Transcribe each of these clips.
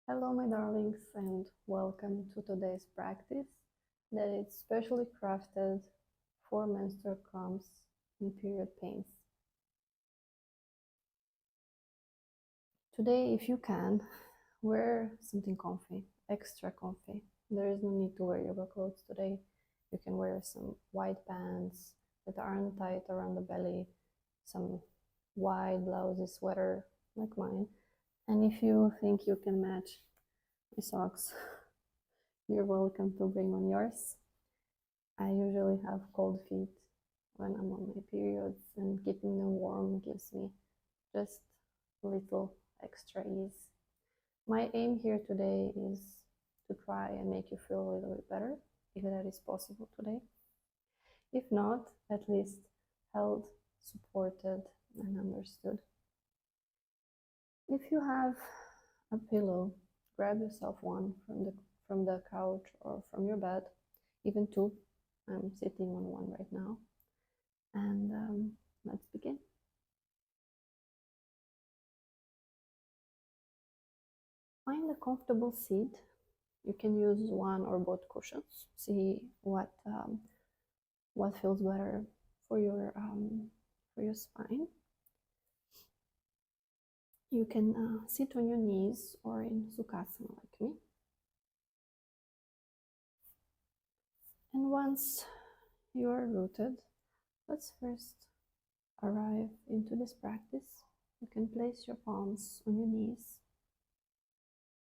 Hello, my darlings, and welcome to today's practice that is specially crafted for menstrual cramps and period pains. Today, if you can, wear something comfy, extra comfy. There is no need to wear yoga clothes today. You can wear some white pants that aren't tight around the belly, some wide blousy sweater like mine. And if you think you can match my socks, you're welcome to bring on yours. I usually have cold feet when I'm on my periods, and keeping them warm gives me just a little extra ease. My aim here today is to try and make you feel a little bit better, if that is possible today. If not, at least held, supported, and understood. If you have a pillow, grab yourself one from the couch or from your bed, even two. I'm sitting on one right now, and let's begin. Find a comfortable seat. You can use one or both cushions. See what feels better for your spine. You can sit on your knees or in Sukhasana like me. And once you are rooted, let's first arrive into this practice. You can place your palms on your knees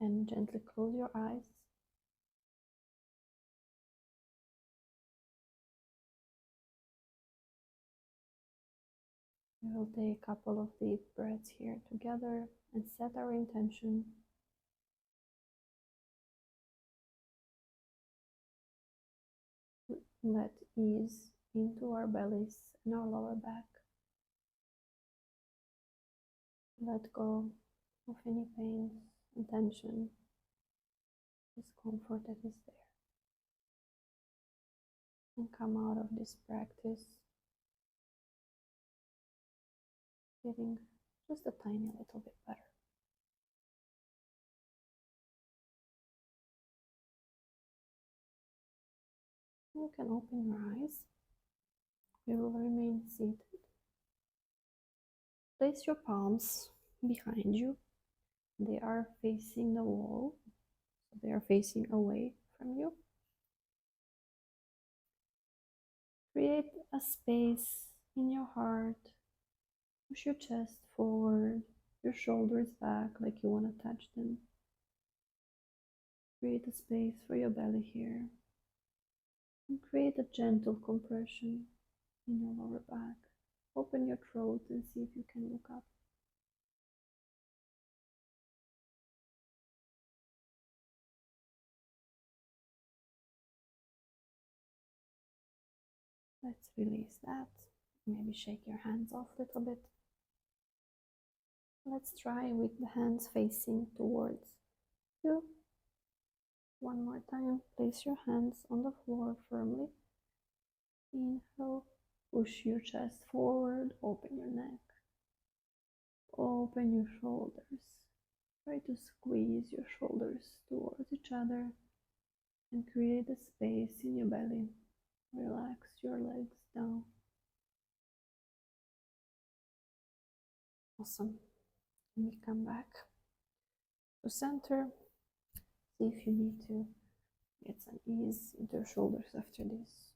and gently close your eyes. We will take a couple of deep breaths here together and set our intention. Let ease into our bellies and our lower back. Let go of any pain and tension, discomfort that is there. And come out of this practice feeling just a tiny little bit better. You can open your eyes. We will remain seated. Place your palms behind you. They are facing the wall, so they are facing away from you. Create a space in your heart. Push your chest forward, your shoulders back like you want to touch them. Create a space for your belly here. And create a gentle compression in your lower back. Open your throat and see if you can look up. Let's release that. Maybe shake your hands off a little bit. Let's try with the hands facing towards you. One more time. Place your hands on the floor firmly. Inhale. Push your chest forward. Open your neck. Open your shoulders. Try to squeeze your shoulders towards each other and create a space in your belly. Relax your legs down. Awesome. And we come back to center. See if you need to get some ease into your shoulders after this.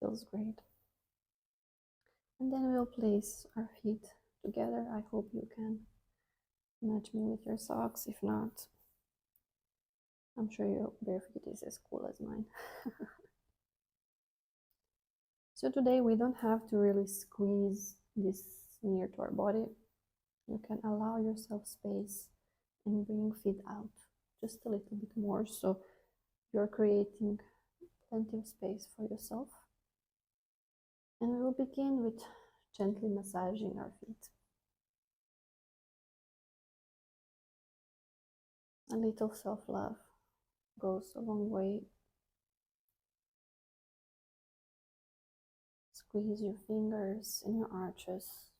Feels great. And then we'll place our feet together. I hope you can match me with your socks. If not, I'm sure your bare feet is as cool as mine. So today we don't have to really squeeze this near to our body. You can allow yourself space and bring feet out just a little bit more, so you're creating plenty of space for yourself. And we will begin with gently massaging our feet. A little self-love goes a long way. Squeeze your fingers in your arches.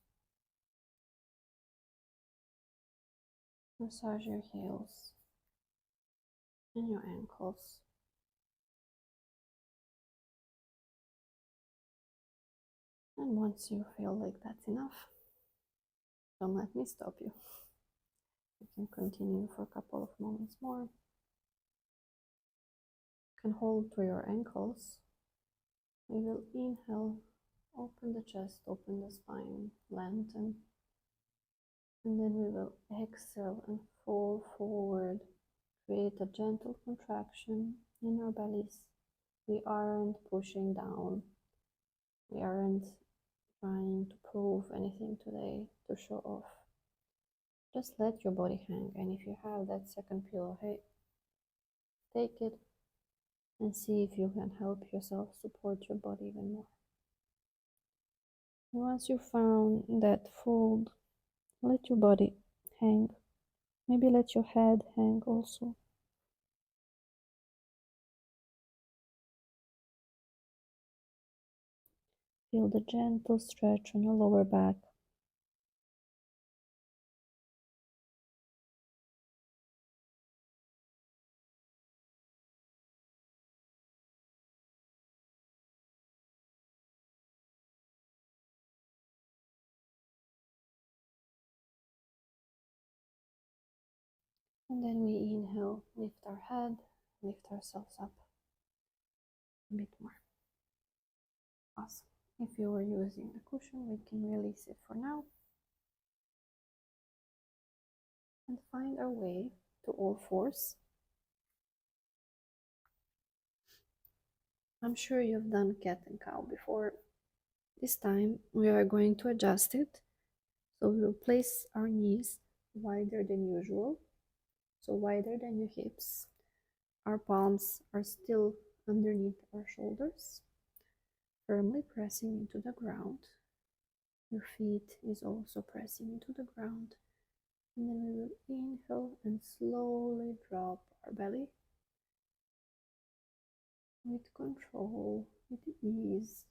Massage your heels. and your ankles. And once you feel like that's enough, don't let me stop you. You can continue for a couple of moments more. You can hold to your ankles. We will inhale, open the chest, open the spine, lengthen. And then we will exhale and fall forward. Create a gentle contraction in our bellies. We aren't pushing down. We aren't trying to prove anything today to show off. Just let your body hang. And if you have that second pillow, hey, take it and see if you can help yourself support your body even more. And once you found that fold, let your body hang. Maybe let your head hang also. Feel the gentle stretch on your lower back. And then we inhale, lift our head, lift ourselves up a bit more. Awesome. If you were using the cushion, we can release it for now. And find our way to all fours. I'm sure you've done cat and cow before. This time we are going to adjust it. So we will place our knees wider than usual, so wider than your hips. Our palms are still underneath our shoulders, firmly pressing into the ground. Your feet is also pressing into the ground. And then we will inhale and slowly drop our belly with control, with ease.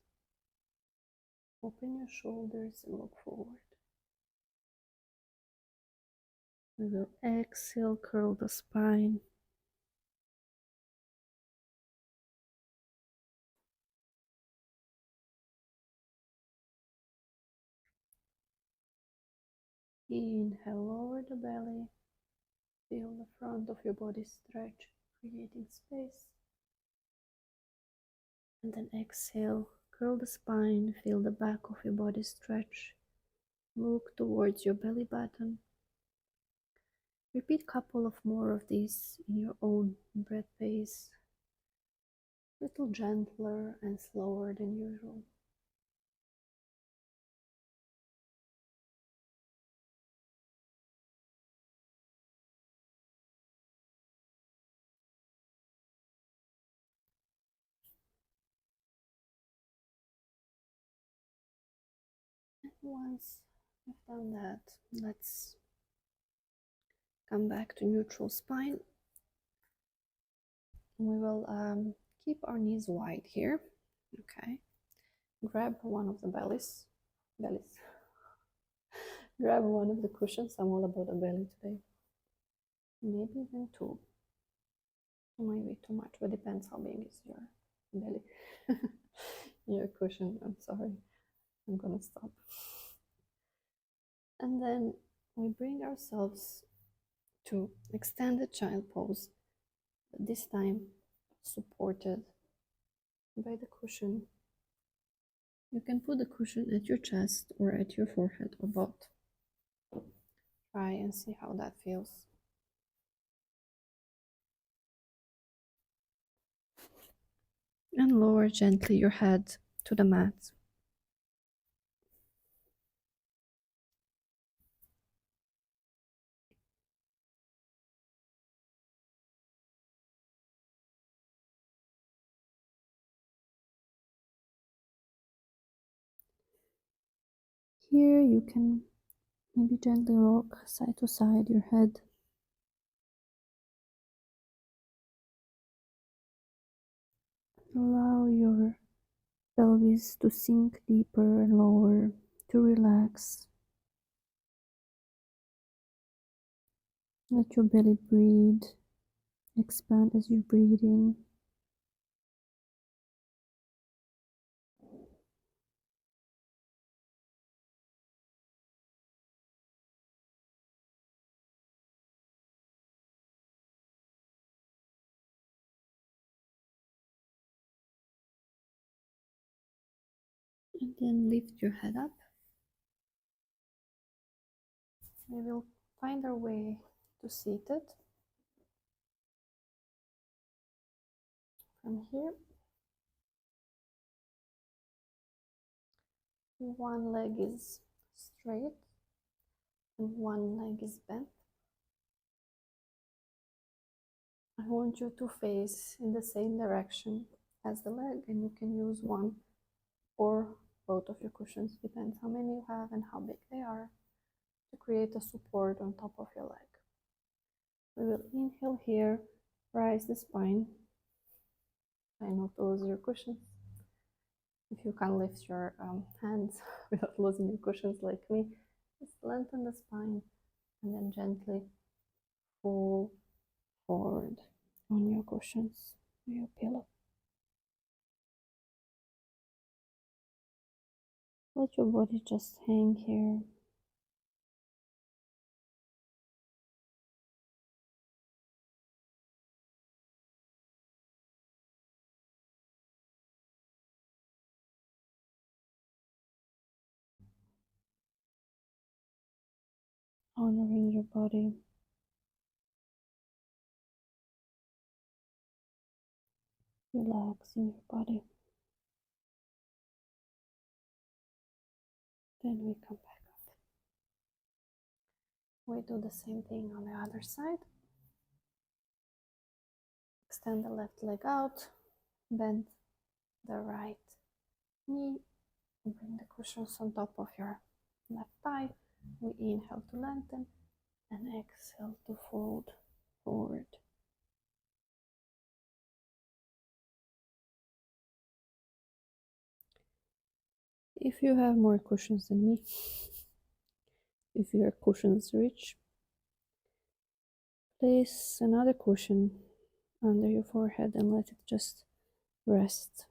Open your shoulders and look forward. We will exhale, curl the spine. Inhale, lower the belly. Feel the front of your body stretch, creating space. And then exhale, curl the spine, feel the back of your body stretch. Look towards your belly button. Repeat a couple of more of these in your own breath pace. A little gentler and slower than usual. And once you've done that, let's come back to neutral spine. We will keep our knees wide here. Okay. Grab one of the bellies. Grab one of the cushions. I'm all about the belly today. Maybe even two. Maybe too much, but depends how big is your belly. Your cushion. I'm sorry. I'm gonna stop. And then we bring ourselves to extended child pose, but this time supported by the cushion. You can put the cushion at your chest or at your forehead or both. Try and see how that feels. And lower gently your head to the mat. Here you can maybe gently rock side to side your head. Allow your pelvis to sink deeper and lower, to relax. Let your belly breathe Expand as you breathe in. And then lift your head up. We will find our way to seated. From here, one leg is straight and one leg is bent. I want you to face in the same direction as the leg, and you can use one or both of your cushions, depends how many you have and how big they are, to create a support on top of your leg. We will inhale here, rise the spine. Try not to lose your cushions. If you can lift your hands without losing your cushions like me, just lengthen the spine and then gently fall forward on your cushions or your pillow. Let your body just hang here. Honoring your body. Relaxing your body. Then we come back up. We do the same thing on the other side. Extend the left leg out, bend the right knee, bring the cushions on top of your left thigh. We inhale to lengthen and exhale to fold forward. If you have more cushions than me, if your cushions rich, place another cushion under your forehead and let it just rest.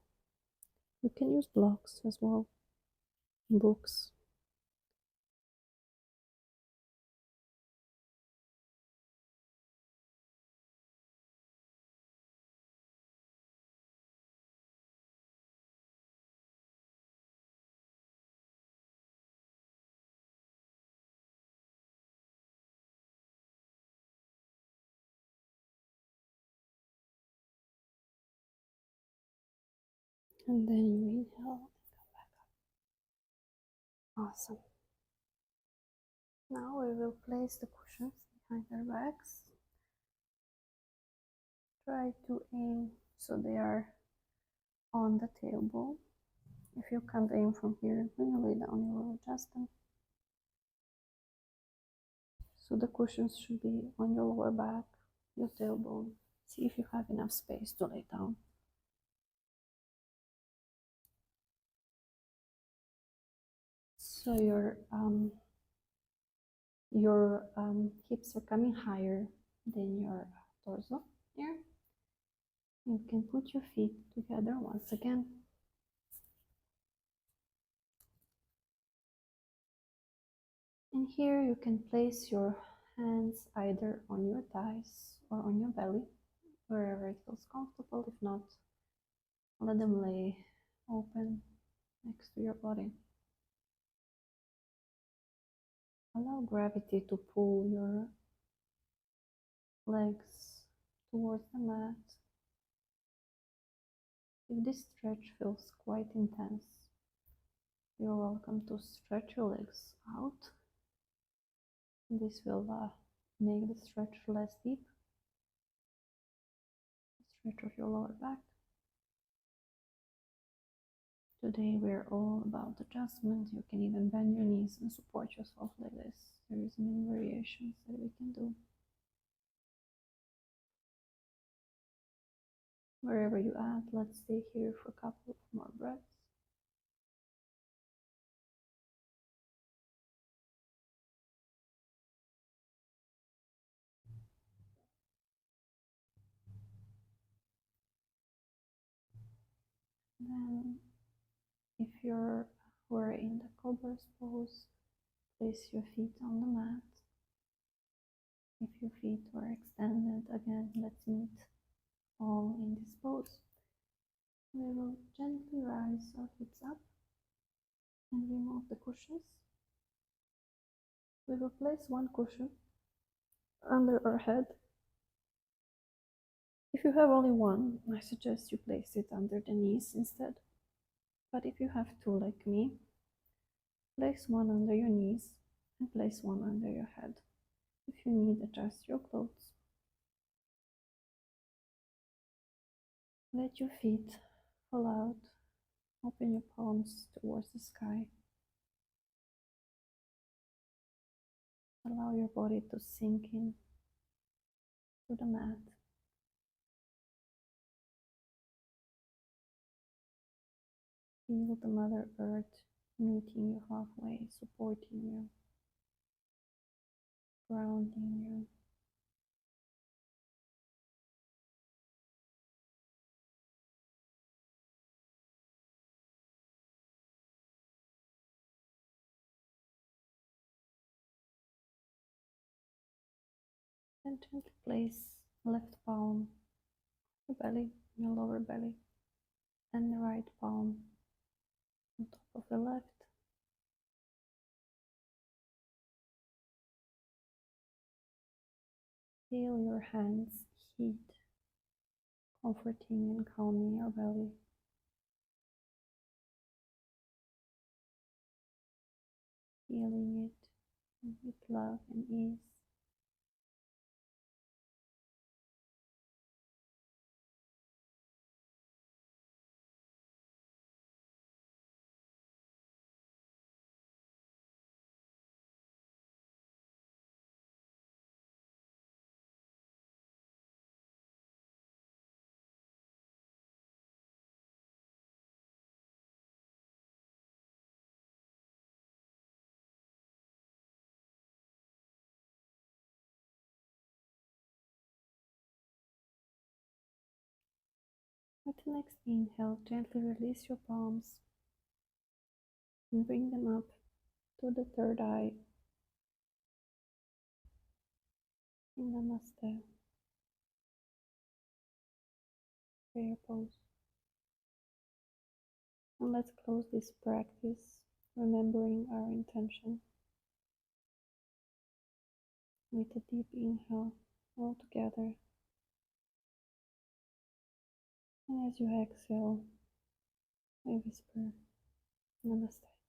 You can use blocks as well, books. And then you inhale and come back up. Awesome. Now we will place the cushions behind our backs. Try to aim so they are on the tailbone. If you can't aim from here, when you lay down, you will adjust them. So the cushions should be on your lower back, your tailbone. See if you have enough space to lay down. So your hips are coming higher than your torso here. You can put your feet together once again. And here you can place your hands either on your thighs or on your belly, wherever it feels comfortable. If not, let them lay open next to your body. Allow gravity to pull your legs towards the mat. If this stretch feels quite intense, you're welcome to stretch your legs out. This will make the stretch less deep. Stretch of your lower back. Today we're all about adjustment. You can even bend your knees and support yourself like this. There is many variations that we can do. Wherever you at, let's stay here for a couple of more breaths. Then, if we're in the cobra's pose, place your feet on the mat. If your feet were extended, again, let's meet all in this pose. We will gently rise our hips up and remove the cushions. We will place one cushion under our head. If you have only one, I suggest you place it under the knees instead. But if you have two like me, place one under your knees and place one under your head. If you need, adjust your clothes. Let your feet fall out. Open your palms towards the sky. Allow your body to sink in to the mat. Feel the Mother Earth meeting you halfway, supporting you, grounding you. And gently place left palm, your belly, your lower belly, and the right palm on top of the left. Feel your hands heat, comforting and calming your belly. Feeling it with love and ease. With the next inhale, gently release your palms and bring them up to the third eye in Namaste, prayer pose. And let's close this practice remembering our intention with a deep inhale all together. And as you exhale, I whisper Namaste.